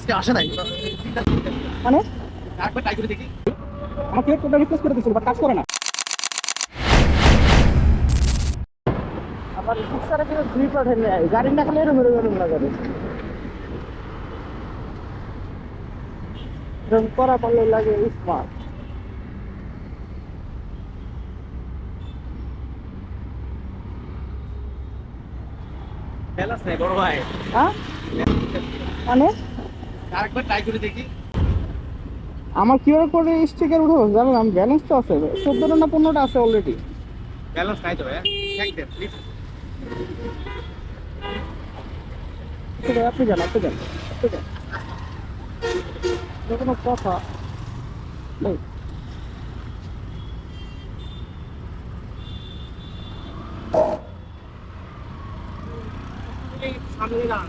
আজকে আসে নাই মানে একবার ট্রাই করে দেখি। আমাকে একটা রিকোয়েস্ট করে দিয়েছিল বাট কাজ করে না। আবার রিক্সারে কিন্তু দুই পাঠে নেয়, গাড়ি না খেলে এরম এরম এরম লাগাবে, এরম করা পারলে লাগে স্মার্ট। ব্যালেন্স নাই বড় ভাই। হ্যাঁ মানে আরেকবার ট্রাই করে দেখি। আমার কিউআর কোডে স্টিকার উঠে জানেন, আমি ব্যালেন্স তো আছে 14টা না 15টা আছে অলরেডি। ব্যালেন্স নাই তো ভাই, চেক দেন প্লিজ। আপনি যান আপনি যান আপনি যান, এটা কোনো কথা নেই। সামনে যান।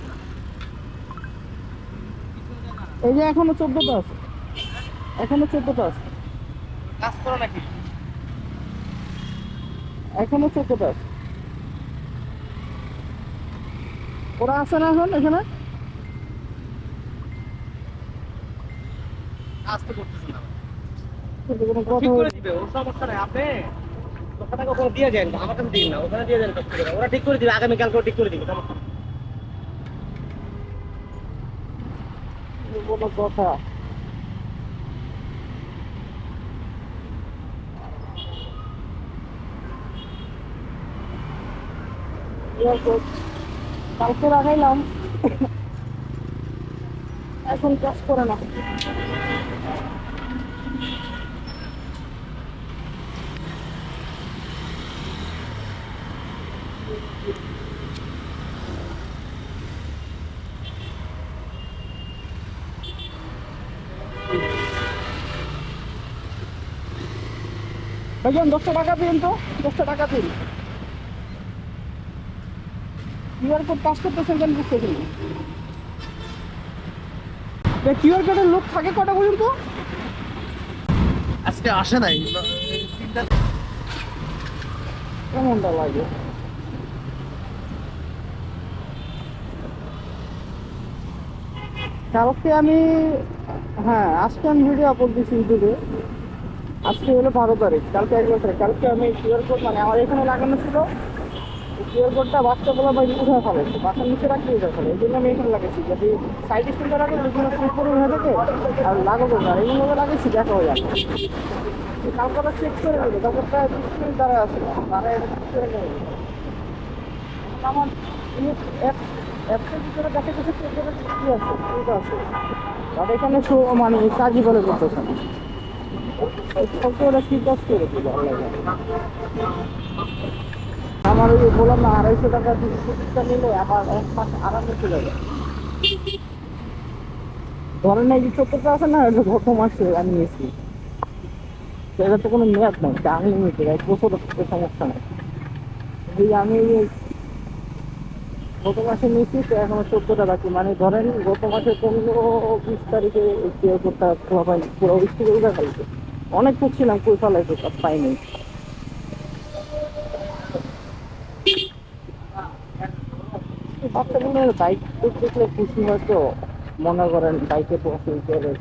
এই যে এখনো 14টা আছে, এখনো 14টা আছে, কাজ করো নাকি? এখনো 14টা আছে। ওরা আছে না এখন এখানে? কাজ তো করতেছে না। কিন্তু কোনো ঠিক কথা করে দিবে, ওর সমস্যা নাই। আপনি দোকানটাকে ওখানে দিয়ে যান, আমার কাছে দিন না, ওখানে দিয়ে যান কষ্ট করে। ওরা ঠিক করে দিবে, আগামীকাল করে ঠিক করে দিবে, সমস্যা নেই। কোনো কথা। কালকে লাগাইলাম, এখন কাজ করে না। ভাইজান 10টা টাকা দিন তো, 10টা টাকা দিন। কিউআর কোড পাস করতেছেন কেন বুঝতেছি না। কিউআর কোডের লোক থাকে কটা পর্যন্ত? আজকে আসে নাই। কেমনটা লাগে? কালকে আমি, হ্যাঁ আজকে আমি ভিডিও আপলোড দিচ্ছি ইউটিউবে। আজকে হলো 12 তারিখ, কালকে 11 তারিখ। কালকে আমি কিউআর কোড মানে আমার এখানে লাগানো ছিল, কিউআর কোডটা বাচ্চাগুলো বা উঠে ফেলে, বাসার নিচে রাখতে উঠে ফেলে, এই জন্য আমি এখানে লাগাইছি। যদি সাইড স্ক্রিনটা রাখে বিভিন্ন সুন্দর হয়ে থাকে আর লাগাবো না, এইভাবে লাগাইছি দেখা হয়ে যাবে। কালকে ওরা চেক করে নেবে, তারপর প্রায় 20 মিনিট দাঁড়ায় আছে, দাঁড়ায় চেক করে নেবে। আমার অ্যাপসের ভিতরে দেখা গেছে চেক করে কি আছে ঠিক আছে, আর এখানে মানে কাজই বলে করতেছে না। ওরা কি কাজ করে দিল আল্লাহ জানে। আমার ওই বললাম না 250 টাকা টিকিটটা নিলে আমার 1 মাস আরামে চলে যাবে। ধরেন এই যে 70টা আছে না, এটা গত মাসে আমি নিয়েছি, সেটা তো কোনো মেয়াদ নাই, আনলিমিটেড 1 বছর সমস্যা নেই। এই আমি গত মাসে নিয়েছি তো এখনো 14টা বাকি, মানে ধরেন গত মাসে 15-20 তারিখে কেউ করতে খোলা পাইনি, পুরো স্কুলে উঠে ফেলছে। অনেক করছিলাম কই ফেলাইছে, সব পাইনি। বাচ্চা মনে হয় বাইক দেখলে খুশি হয়তো, মনে করেন বাইকে বসে করে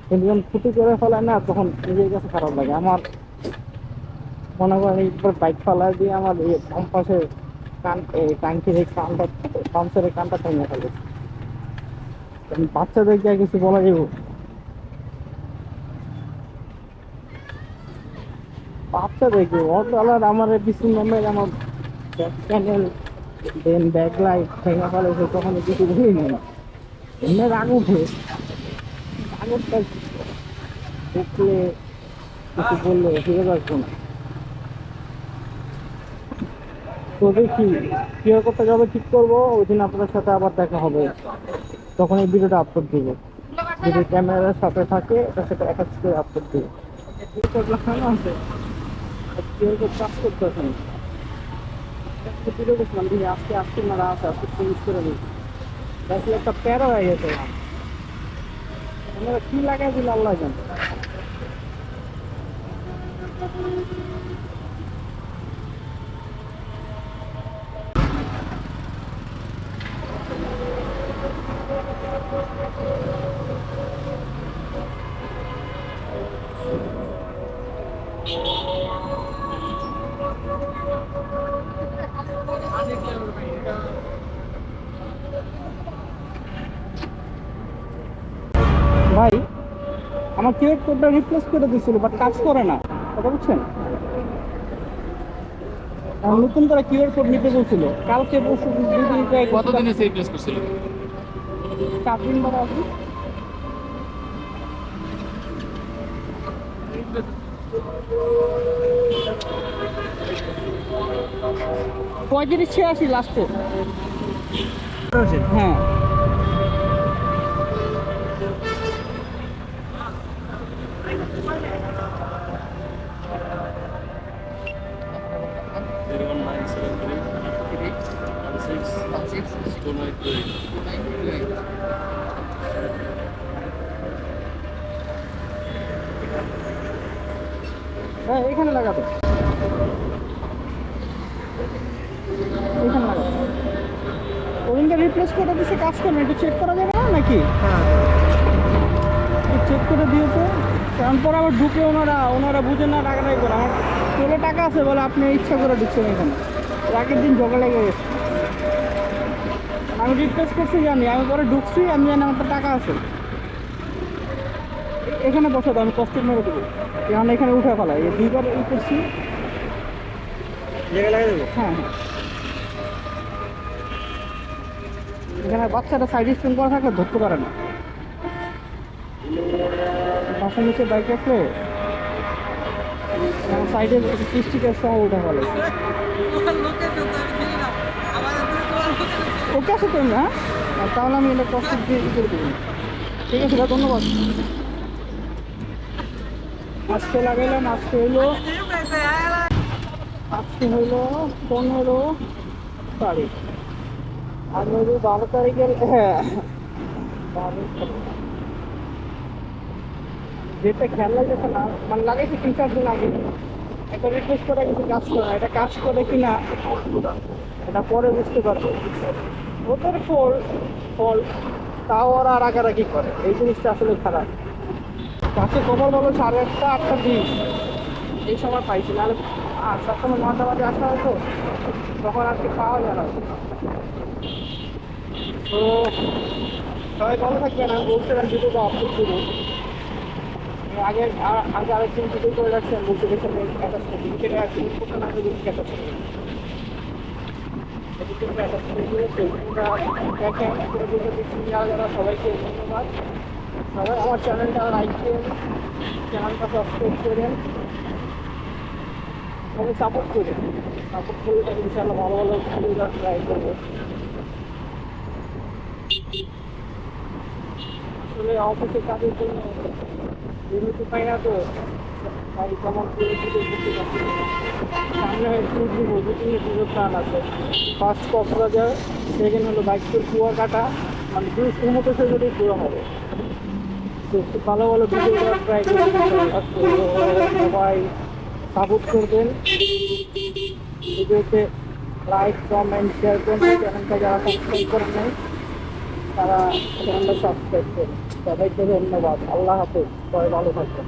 কিন্তু যখন ক্ষতি করে ফেলায় না, তখন নিজের কাছে খারাপ লাগে। আমার মনে করেন একবার বাইক ফালাই দিয়ে আমার এই বাম পাশে কান, এই টাঙ্কির এই কানটা, পাম্পসের কানটা ভেঙে ফেলেছে। বাচ্চাদেরকে আর কিছু বলা যাবে? বাচ্চাদেরকে ওর আমার পিছন নামে আমার back panel then back light ভেঙে ফেলেছে, তখন কিছু বলিনি না। এমনি রাগ উঠে, আগরটা দেখলে কিছু বললে ফিরে রাখবো না। তো দেখি কিভাবে করতে যাবে ঠিক করবো, ওই দিন আপনাদের সাথে আবার দেখা হবে, তখন এই ভিডিওটা আপলোড দিব। যদি ক্যামেরার সাথে থাকে এটার সাথে অ্যাটাচ করে আপলোড দিব। আছে কিভাবে কাজ করতে আসেন ভিডিও করছিলাম, দিদি আজকে আজকে মারা আছে, আজকে চেঞ্জ করে দিই। দেখলে একটা প্যারা হয়ে গেছে, আমরা কি লাগাই দিল আল্লাহ জানে। ভাই আমার কিউআর কোডটা রিপ্লেস করে দিয়েছিল বাট কাজ করে না, কথা বুঝছেন? আমার নতুন করে কিউআর কোড নিতে বলছিল কালকে পরশু দুদিন কতদিন এসে রিপ্লেস করছিল? 4 দিন ধরে আছে। পঁয়ত্রিশ 86 লাস্টে। হ্যাঁ হ্যাঁ এখানে লাগাবে, এখানে লাগাবে। ওদিনকে রিপ্লেস করে দিচ্ছে, কাজ করবে, একটু চেক করা যাবে না নাকি? চেক করে দিও তো, কারণ পরে আবার ঢুকে ওনারা বুঝে না, টাকাটাই করে আমার চলে টাকা আছে বলে আপনি ইচ্ছা করে ঢুকছেন এখানে। এর আগের দিন জগা লেগে গেছে, আমি রিপ্লেস করছি জানি, আমি পরে ঢুকছি, আমি জানি আমার তো টাকা আছে। এখানে বসে দাও, আমি কষ্ট মেরে দেবো, এখন এখানে উঠে ফেলাই, এই 2বার ই করছি, জায়গা লাগিয়ে দেবো। হ্যাঁ হ্যাঁ। এখানে বাচ্চাটা সাইড স্ট্যান্ড করা থাকলে ধরতে পারে না, বাসার নিচে বাইক রাখলে সাইডে স্টিকের সহ উঠে ফেলে। ওকে আছে তো না, তাহলে আমি এটা কষ্ট দিয়ে করে দেবো। ঠিক আছে দাদা, ধন্যবাদ। আজকে লাগাইলাম, আজকে হইলো 15 তারিখ, আর যদি 12 তারিখের, হ্যাঁ 12 তারিখ যেটা খেয়াল লাগছে না, মানে লাগাইছি 3-4 দিন আগে, একটা রিকোয়েস্ট করে কিছু কাজ করে না, এটা কাজ করে কিনা এটা পরে বুঝতে পারবো। ওদের ফল তাও ওরা রাগারাগি করে, এই জিনিসটা আসলে খারাপ। কাছে খবর বলো 8:30 8:20 এই সময় পাইছি, নাহলে 7টার সময় 9টা বাজে আসা হতো, তখন আর কি পাওয়া যায় না। তো সবাই ভালো থাকবেন, আমি বলছিলাম ভিডিওটা আপলোড করবো। আগে আরেকদিন ভিডিও করে রাখছেন, বলতে গেছেন সবাইকে ধন্যবাদ। সবাই আমার চ্যানেলটা লাইক করেন, চ্যানেলটা সাবস্ক্রাইব করেন, সবাই সাপোর্ট করলে ইনশাআল্লাহ ভালো ভালো ভিডিও ট্রাই করবো। আসলে অফিসের কাজের জন্য বিরতি পাই না, তো তাই কেমন করে ভিডিও করতে পারছি না। সামনে ট্যুর দিব, 2-3 ট্যুরের প্ল্যান আছে। ফার্স্ট কক্সবাজার, সেকেন্ড হলো বাইকপুর কুয়াকাটা, মানে 2 মতো সেগুলি ঘোরা হবে। তো খুব ভালো ভালো ভিডিও করার ট্রাই করবেন, সবাই সাপোর্ট করবেন। ভিডিওতে লাইক কমেন্ট শেয়ার করবেন, চ্যানেলটা যারা সাবস্ক্রাইব করেন নাই তারা চ্যানেলটা সাবস্ক্রাইব করুন। সবাইকে ধন্যবাদ, আল্লাহ হাফেজ, সবাই ভালো থাকবেন।